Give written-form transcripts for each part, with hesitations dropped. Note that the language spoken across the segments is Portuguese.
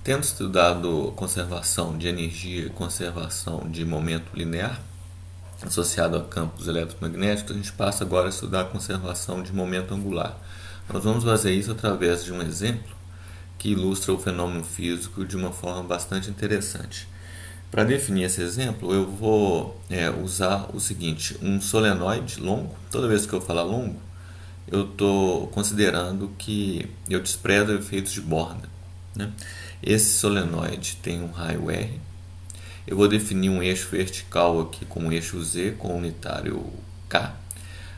Tendo estudado conservação de energia e conservação de momento linear associado a campos eletromagnéticos, a gente passa agora a estudar a conservação de momento angular. Nós vamos fazer isso através de um exemplo que ilustra o fenômeno físico de uma forma bastante interessante. Para definir esse exemplo, eu vou usar o seguinte: um solenoide longo. Toda vez que eu falar longo, eu estou considerando que eu desprezo efeitos de borda, né? Esse solenoide tem um raio R. Eu vou definir um eixo vertical aqui com o eixo Z com unitário K.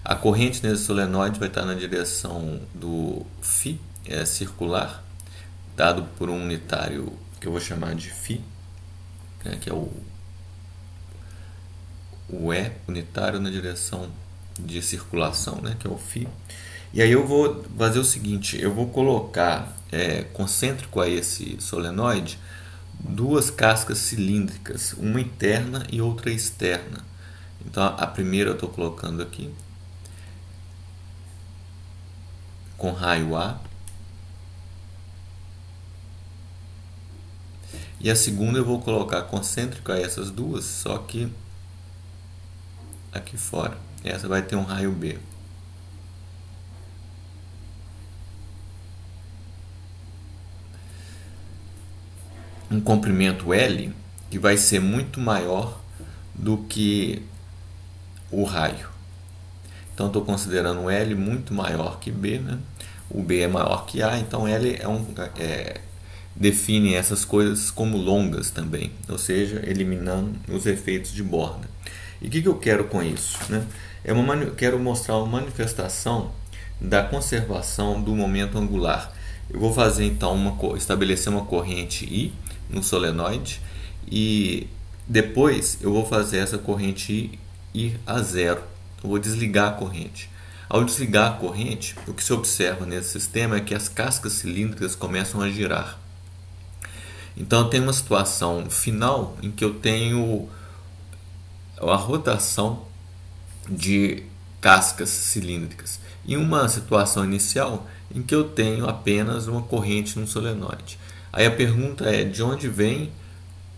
A corrente nesse solenoide vai estar na direção do φ circular, dado por um unitário que eu vou chamar de φ, né, que é o E unitário na direção de circulação, né, que é o φ. E aí eu vou fazer o seguinte: eu vou colocar concêntrico a esse solenoide duas cascas cilíndricas, uma interna e outra externa. Então a primeira eu estou colocando aqui com raio A, e a segunda eu vou colocar concêntrico a essas duas, só que aqui fora. Essa vai ter um raio B. Um comprimento L que vai ser muito maior do que o raio. Então estou considerando L muito maior que B, né? O B é maior que A, então L define essas coisas como longas também, ou seja, eliminando os efeitos de borda. E o que eu quero com isso, né? Quero mostrar uma manifestação da conservação do momento angular. Eu vou fazer então estabelecer uma corrente I no solenoide e depois eu vou fazer essa corrente I ir a zero. Eu vou desligar a corrente. Ao desligar a corrente, o que se observa nesse sistema é que as cascas cilíndricas começam a girar. Então eu tenho uma situação final em que eu tenho a rotação de cascas cilíndricas e uma situação inicial em que eu tenho apenas uma corrente no solenoide. Aí a pergunta é: de onde vem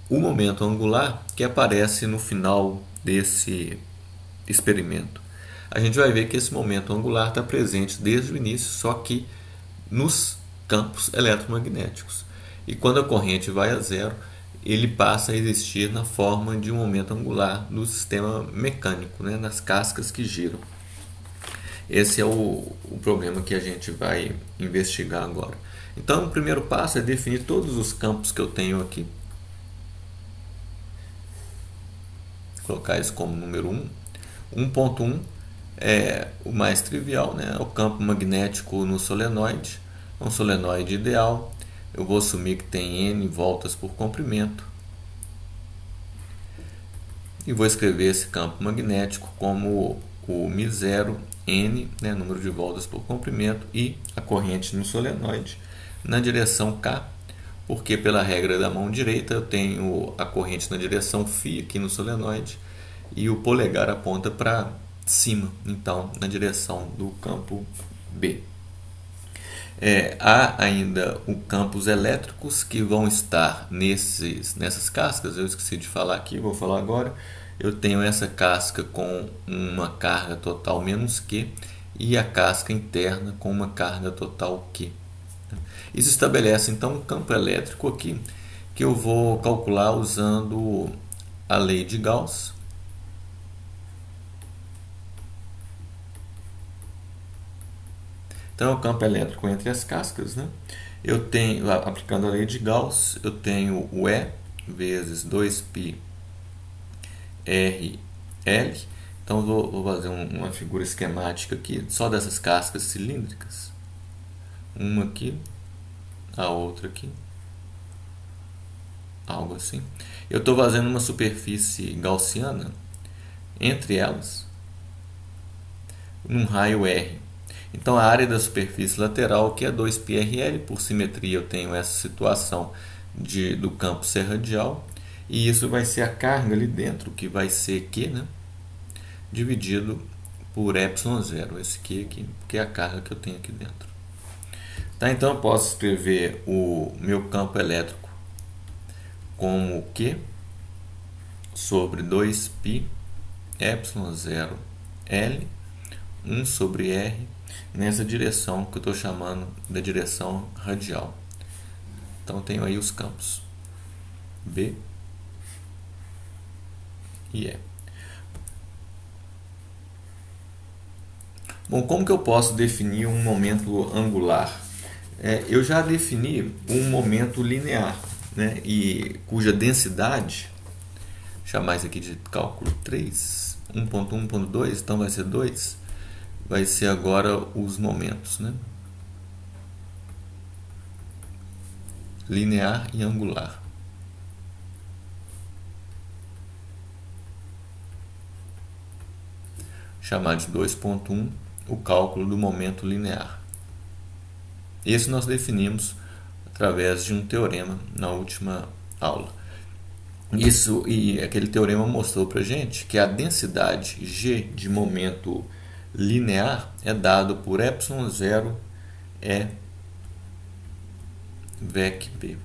o momento angular que aparece no final desse experimento? A gente vai ver que esse momento angular está presente desde o início, só que nos campos eletromagnéticos. E quando a corrente vai a zero, ele passa a existir na forma de um momento angular no sistema mecânico, né, nas cascas que giram. Esse é o problema que a gente vai investigar agora. Então, o primeiro passo é definir todos os campos que eu tenho aqui. Vou colocar isso como número 1. 1.1 é o mais trivial, né? É o campo magnético no solenoide. É um solenoide ideal. Eu vou assumir que tem N voltas por comprimento. E vou escrever esse campo magnético como o μ0 N, né, número de voltas por comprimento, e a corrente no solenoide na direção K, porque pela regra da mão direita eu tenho a corrente na direção φ aqui no solenoide e o polegar aponta para cima, então na direção do campo B. Há ainda os campos elétricos que vão estar nessas cascas. Eu esqueci de falar aqui, vou falar agora. Eu tenho essa casca com uma carga total menos Q e a casca interna com uma carga total Q. Isso estabelece então um campo elétrico aqui que eu vou calcular usando a lei de Gauss. Então é o campo elétrico entre as cascas, né? Eu tenho, aplicando a lei de Gauss, eu tenho o E vezes 2π RL. Então vou fazer uma figura esquemática aqui só dessas cascas cilíndricas. Uma aqui, a outra aqui, algo assim. Eu estou fazendo uma superfície gaussiana entre elas num raio R. Então a área da superfície lateral que é 2πrl, por simetria eu tenho essa situação do campo ser radial, e isso vai ser a carga ali dentro, que vai ser Q, né, dividido por ε0, esse Q aqui, que é a carga que eu tenho aqui dentro. Tá, então eu posso escrever o meu campo elétrico como Q sobre 2π ε0 L 1 sobre R nessa direção que eu estou chamando da direção radial. Então tenho aí os campos B e E. Bom, como que eu posso definir um momento angular? Eu já defini um momento linear, né, e cuja densidade, vou chamar isso aqui de cálculo 3, 1.1, 1.2, então vai ser 2, vai ser agora os momentos, né, linear e angular. Chamar de 2.1 o cálculo do momento linear. Esse nós definimos através de um teorema na última aula. Isso, e aquele teorema mostrou para a gente que a densidade G de momento linear é dado por ε0 E vec B.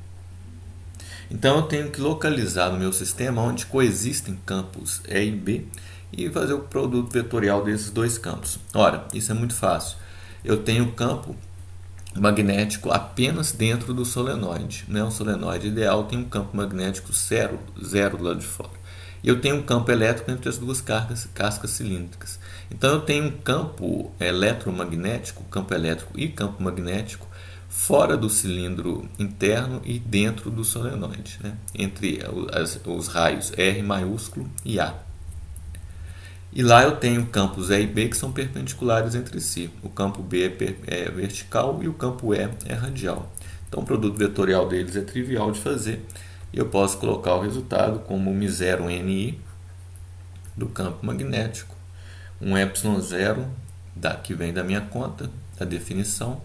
Então eu tenho que localizar no meu sistema onde coexistem campos E e B e fazer o produto vetorial desses dois campos. Ora, isso é muito fácil. Eu tenho o campo magnético apenas dentro do solenoide, né? Um solenoide ideal tem um campo magnético zero do lado de fora. E eu tenho um campo elétrico entre as duas cascas cilíndricas. Então eu tenho um campo eletromagnético, campo elétrico e campo magnético fora do cilindro interno e dentro do solenoide, né? Entre os raios R maiúsculo e A. E lá eu tenho campos E e B que são perpendiculares entre si. O campo B é vertical e o campo E é radial. Então o produto vetorial deles é trivial de fazer. E eu posso colocar o resultado como μ0NI do campo magnético, um ε0 que vem da minha conta, da definição,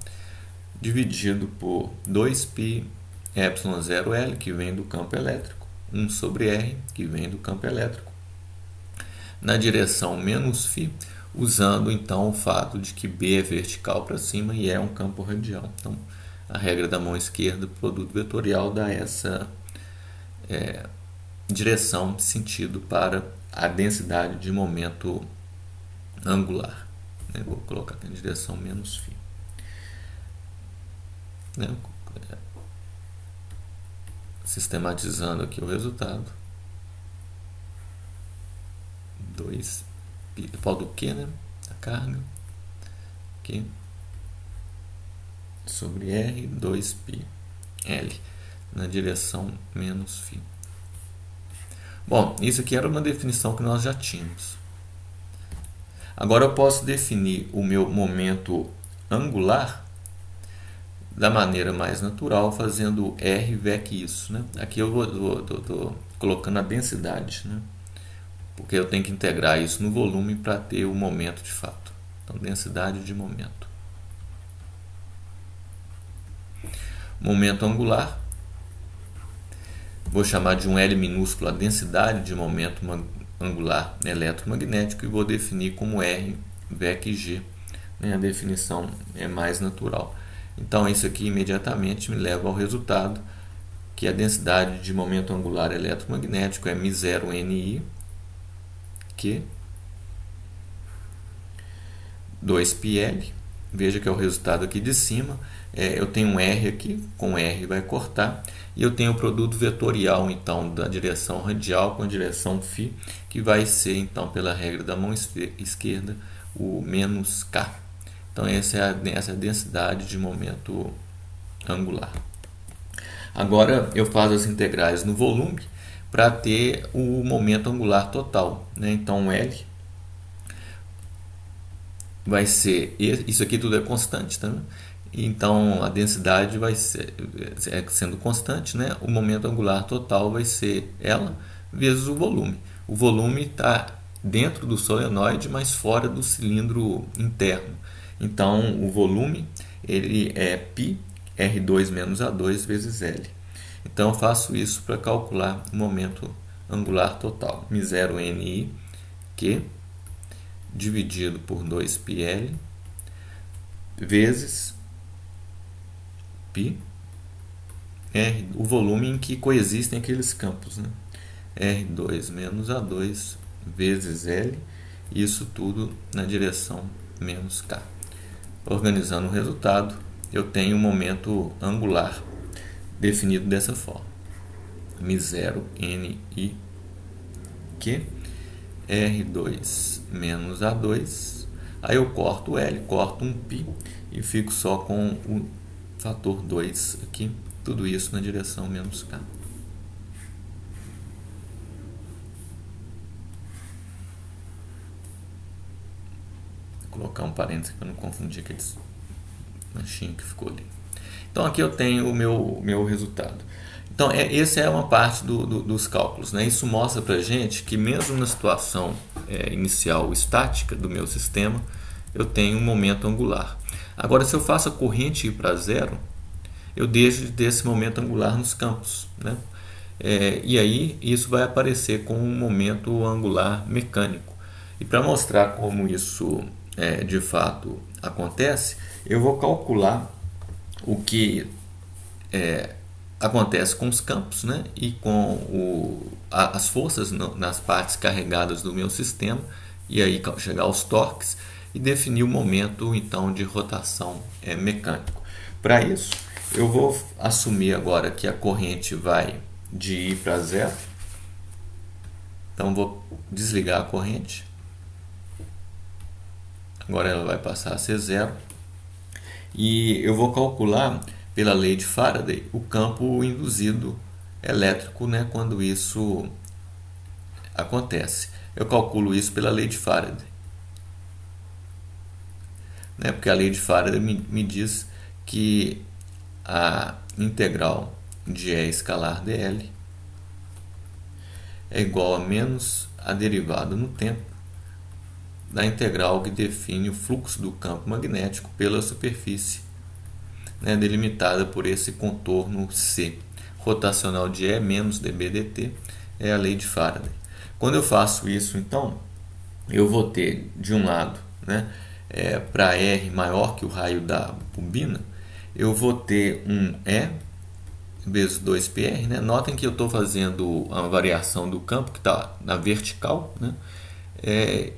dividido por 2π ε0L, que vem do campo elétrico, 1 sobre R, que vem do campo elétrico, na direção menos φ, usando então o fato de que B é vertical para cima e E é um campo radial. Então, a regra da mão esquerda, produto vetorial, dá essa direção, sentido para a densidade de momento angular. Vou colocar aqui na direção menos φ. Sistematizando aqui o resultado. 2 pau do Q, né? A carga Q sobre R 2π L na direção menos φ. Bom, isso aqui era uma definição que nós já tínhamos. Agora eu posso definir o meu momento angular da maneira mais natural, fazendo R vec isso, né? Aqui eu estou colocando a densidade, né? Porque eu tenho que integrar isso no volume para ter o momento de fato. Então, densidade de momento. Momento angular. Vou chamar de um L minúsculo a densidade de momento angular eletromagnético e vou definir como R vec G. A definição é mais natural. Então, isso aqui imediatamente me leva ao resultado que a densidade de momento angular eletromagnético é μ0NI, que 2πL, veja que é o resultado aqui de cima, eu tenho um R aqui, com R vai cortar, e eu tenho o produto vetorial então da direção radial com a direção φ, que vai ser então pela regra da mão esquerda o menos K. Então essa é a densidade de momento angular. Agora eu faço as integrais no volume para ter o momento angular total, né? Então L vai ser, isso aqui tudo é constante, tá? Então a densidade vai ser, sendo constante, né? O momento angular total vai ser ela vezes o volume. O volume está dentro do solenoide, mas fora do cilindro interno. Então o volume ele é π R2 menos A2 vezes L. Então eu faço isso para calcular o momento angular total. μ0NI, Q, dividido por 2πL, vezes π o volume em que coexistem aqueles campos, né? R2 menos A2 vezes L, isso tudo na direção menos K. Organizando o resultado, eu tenho um momento angular definido dessa forma: μ0 n i q R2 menos A2, aí eu corto L, corto um π e fico só com o fator 2 aqui, tudo isso na direção menos K. Vou colocar um parênteses para não confundir aqueles manchinhos que ficou ali. Então aqui eu tenho o meu resultado. Então essa é uma parte dos cálculos, né? Isso mostra para a gente que mesmo na situação inicial estática do meu sistema, eu tenho um momento angular. Agora, se eu faço a corrente ir para zero, eu deixo de ter esse momento angular nos campos, né? E aí isso vai aparecer como um momento angular mecânico. E para mostrar como isso de fato acontece, eu vou calcular o que acontece com os campos, né? E com as forças nas partes carregadas do meu sistema, e aí chegar aos torques e definir o momento então de rotação mecânico. Para isso, eu vou assumir agora que a corrente vai de I para zero. Então vou desligar a corrente. Agora ela vai passar a ser zero. E eu vou calcular pela lei de Faraday o campo induzido elétrico, né, quando isso acontece. Eu calculo isso pela lei de Faraday, né, porque a lei de Faraday me diz que a integral de E escalar dl é igual a menos a derivada no tempo da integral que define o fluxo do campo magnético pela superfície, né, delimitada por esse contorno C. Rotacional de E menos dB dt é a lei de Faraday. Quando eu faço isso, então, eu vou ter de um lado, né, para R maior que o raio da bobina, eu vou ter um E vezes 2πr, né? Notem que eu estou fazendo a variação do campo que está na vertical, né?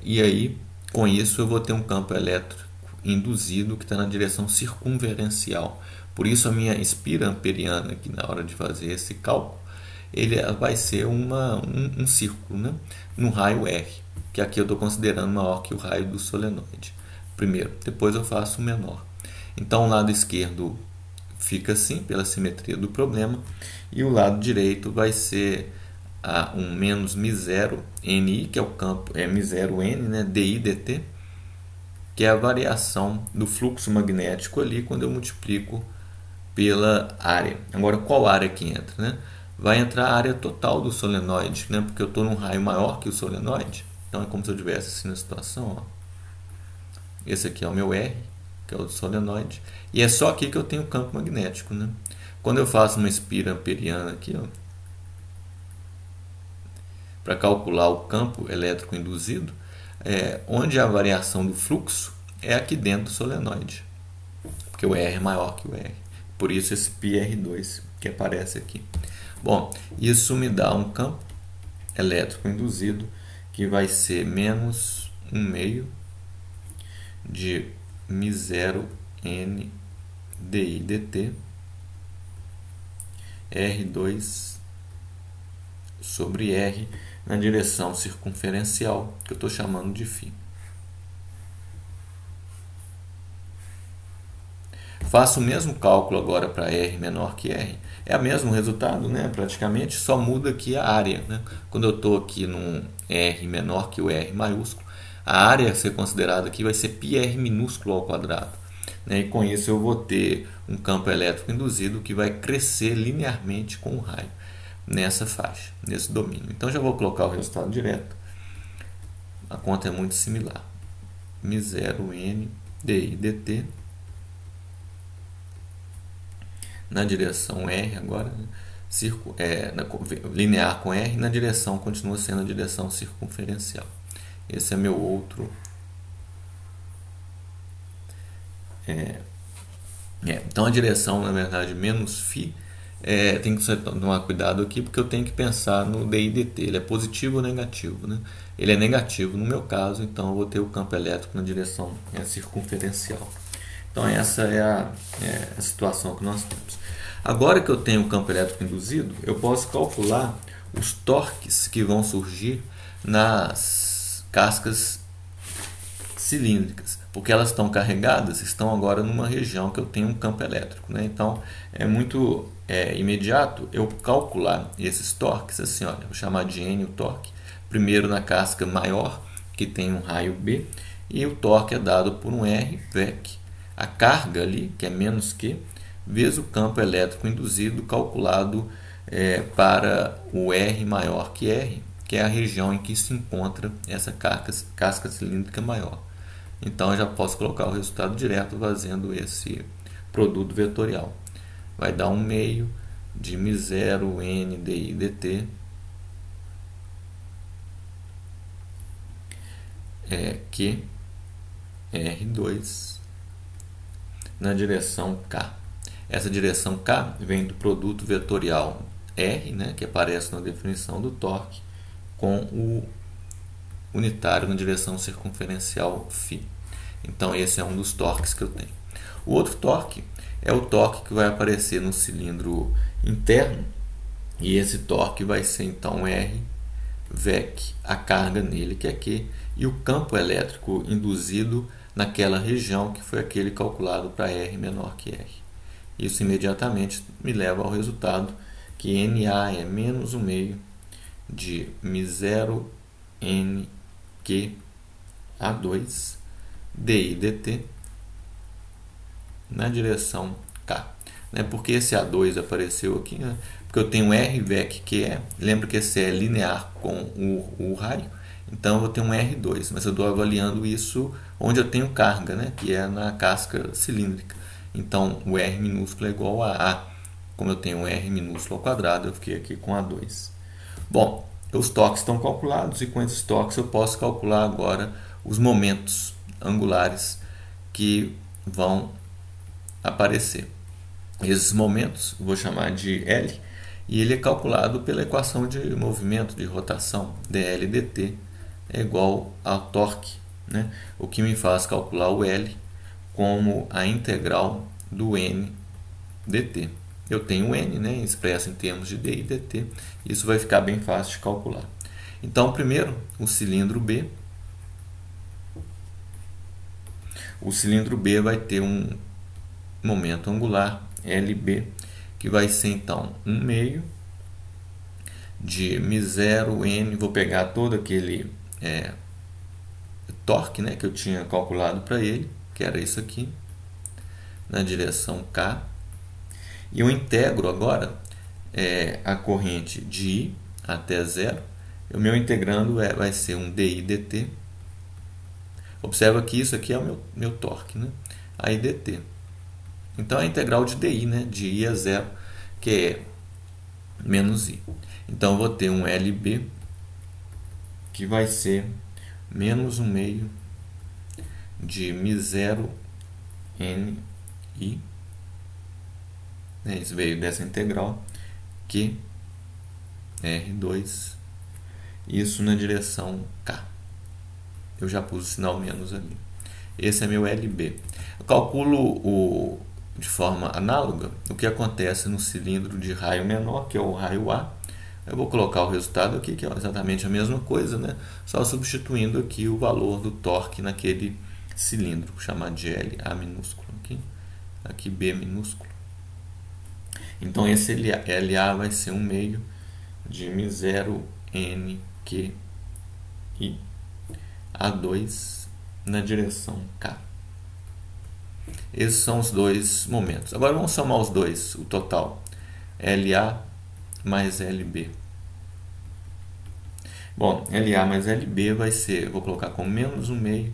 E aí, com isso, eu vou ter um campo elétrico induzido que está na direção circunferencial. Por isso, a minha espira amperiana aqui na hora de fazer esse cálculo, ele vai ser um círculo, né? No raio R, que aqui eu estou considerando maior que o raio do solenoide. Primeiro, depois eu faço o menor. Então, o lado esquerdo fica assim, pela simetria do problema, e o lado direito vai ser um menos μ0 ni, que é o campo, μ0 n, né, di dt, que é a variação do fluxo magnético ali quando eu multiplico pela área. Agora, qual área que entra, né? Vai entrar a área total do solenoide, né, porque eu estou num raio maior que o solenoide. Então, é como se eu estivesse assim na situação, ó. Esse aqui é o meu R, que é o do solenoide, e é só aqui que eu tenho campo magnético, né? Quando eu faço uma espira amperiana aqui, ó, para calcular o campo elétrico induzido, onde a variação do fluxo é aqui dentro do solenoide, porque o R é maior que o R, por isso esse πr2 que aparece aqui. Bom, isso me dá um campo elétrico induzido que vai ser menos 1/2 de μ0 n di dt R2 sobre R na direção circunferencial, que eu estou chamando de φ. Faço o mesmo cálculo agora para R menor que R. É o mesmo resultado, né? Praticamente, só muda aqui a área, né? Quando eu estou aqui num R menor que o R maiúsculo, a área a ser considerada aqui vai ser πr minúsculo ao quadrado, né? E com isso eu vou ter um campo elétrico induzido que vai crescer linearmente com o raio nessa faixa, nesse domínio. Então já vou colocar o resultado direto. A conta é muito similar. μ0 n di dt na direção R agora, né? Linear com R, na direção continua sendo a direção circunferencial. Esse é meu outro. Então a direção, na verdade, menos φ tem que tomar cuidado aqui porque eu tenho que pensar no DI/dt. Ele é positivo ou negativo, né? Ele é negativo no meu caso, então eu vou ter o campo elétrico na direção circunferencial. Então essa é a situação que nós temos. Agora que eu tenho o campo elétrico induzido, eu posso calcular os torques que vão surgir nas cascas cilíndricas, porque elas estão carregadas, estão agora numa região que eu tenho um campo elétrico, né? Então é muito imediato eu calcular esses torques assim, olha, vou chamar de N o torque, primeiro na casca maior, que tem um raio B, e o torque é dado por um R VEC. A carga ali, que é menos Q, vezes o campo elétrico induzido calculado para o R maior que R, que é a região em que se encontra essa casca cilíndrica maior. Então eu já posso colocar o resultado direto fazendo esse produto vetorial. Vai dar 1 meio de μ0 n dI dt Q R2 na direção K. Essa direção K vem do produto vetorial R, né, que aparece na definição do torque, com o unitário na direção circunferencial φ. Então esse é um dos torques que eu tenho. O outro torque é o torque que vai aparecer no cilindro interno, e esse torque vai ser então R VEC, a carga nele que é Q, e o campo elétrico induzido naquela região que foi aquele calculado para R menor que R. Isso imediatamente me leva ao resultado que NA é menos 1 meio de μ0 n Q A2 dI dt na direção K. Por que esse A2 apareceu aqui? Porque eu tenho R VEC que lembra que esse é linear com o raio, então eu vou ter um R2, mas eu estou avaliando isso onde eu tenho carga, né, que é na casca cilíndrica. Então o R minúsculo é igual a A. Como eu tenho um R minúsculo ao quadrado, eu fiquei aqui com A2. Bom, os torques estão calculados, e com esses torques eu posso calcular agora os momentos angulares que vão aparecer. Esses momentos eu vou chamar de L, e ele é calculado pela equação de movimento de rotação, dL dt é igual ao torque, né? O que me faz calcular o L como a integral do N dt. Eu tenho N, né, expresso em termos de dI dt, isso vai ficar bem fácil de calcular. Então, primeiro, o cilindro B. O cilindro B vai ter um momento angular, LB, que vai ser então 1 meio de μ0 n, vou pegar todo aquele torque, né, que eu tinha calculado para ele, que era isso aqui, na direção K, e eu integro agora a corrente de I até 0, o meu integrando vai ser um dI dt. Observa que isso aqui é o meu torque, né? Aí dt. Então a integral de dI, né, de I a 0, que é menos I. Então eu vou ter um LB que vai ser menos 1 meio de μ0 n I, né, isso veio dessa integral, que R2, isso na direção K. Eu já pus o sinal menos ali. Esse é meu LB. Eu calculo de forma análoga o que acontece no cilindro de raio menor, que é o raio A. Eu vou colocar o resultado aqui, que é exatamente a mesma coisa, né? Só substituindo aqui o valor do torque naquele cilindro, vou chamar de L, A minúsculo aqui B minúsculo. Então esse LA vai ser 1 meio de μ0 n Q I A2 na direção K. Esses são os dois momentos. Agora vamos somar os dois, o total. LA mais LB. Bom, LA mais LB vai ser, vou colocar como menos 1 meio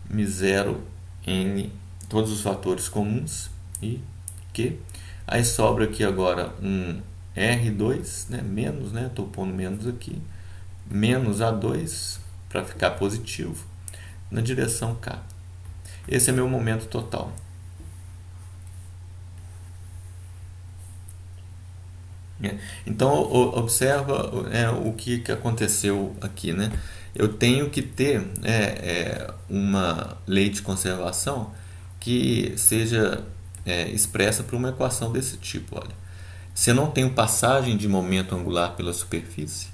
μ0 n, todos os fatores comuns, e Q. Aí sobra aqui agora um R2, né, menos, né, estou pondo menos aqui, menos A2, para ficar positivo, na direção K. Esse é meu momento total. né? Então, observa o que aconteceu aqui, né? Eu tenho que ter uma lei de conservação que seja expressa por uma equação desse tipo. Olha, se eu não tenho passagem de momento angular pela superfície,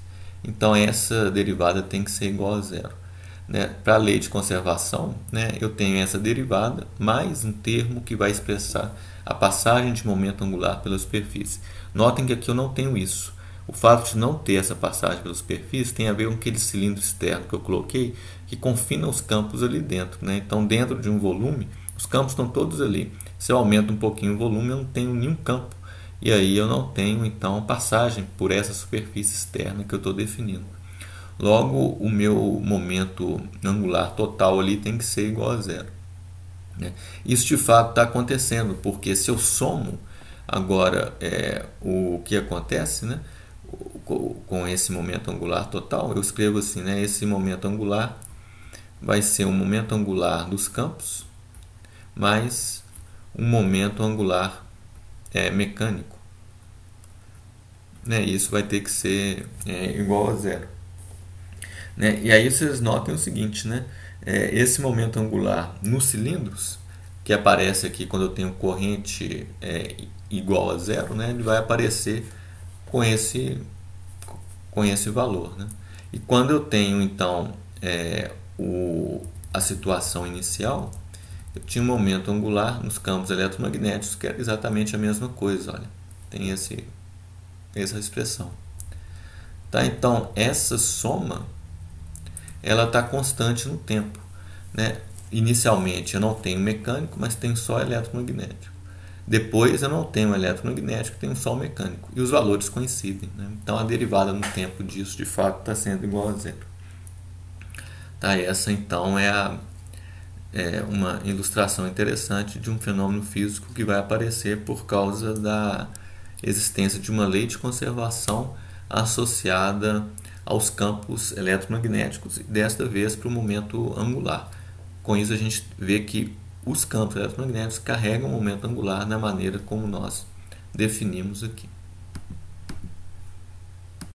então essa derivada tem que ser igual a zero. Né? Para a lei de conservação, né, eu tenho essa derivada mais um termo que vai expressar a passagem de momento angular pela superfície. Notem que aqui eu não tenho isso. O fato de não ter essa passagem pela superfície tem a ver com aquele cilindro externo que eu coloquei, que confina os campos ali dentro. Né? Então, dentro de um volume, os campos estão todos ali. Se eu aumento um pouquinho o volume, eu não tenho nenhum campo. E aí eu não tenho, então, passagem por essa superfície externa que eu estou definindo. Logo, o meu momento angular total ali tem que ser igual a zero. Né? Isso de fato está acontecendo, porque se eu somo agora o que acontece, né, com esse momento angular total, eu escrevo assim, né, esse momento angular vai ser um momento angular dos campos mais um momento angular mecânico. Né? Isso vai ter que ser igual a zero. Né? E aí vocês notem o seguinte, né? Esse momento angular nos cilindros, que aparece aqui quando eu tenho corrente igual a zero, né? Ele vai aparecer com esse valor. Né? E quando eu tenho, então, a situação inicial, eu tinha um momento angular nos campos eletromagnéticos, que era exatamente a mesma coisa. Olha, tem essa expressão. Tá? Então, essa soma ela está constante no tempo. Né? Inicialmente eu não tenho mecânico, mas tenho só eletromagnético. Depois eu não tenho eletromagnético, tenho só mecânico. E os valores coincidem. Né? Então a derivada no tempo disso de fato está sendo igual a zero. Tá? Essa então é uma ilustração interessante de um fenômeno físico que vai aparecer por causa da existência de uma lei de conservação associada aos campos eletromagnéticos e desta vez para o momento angular. Com isso a gente vê que os campos eletromagnéticos carregam o momento angular na maneira como nós definimos aqui.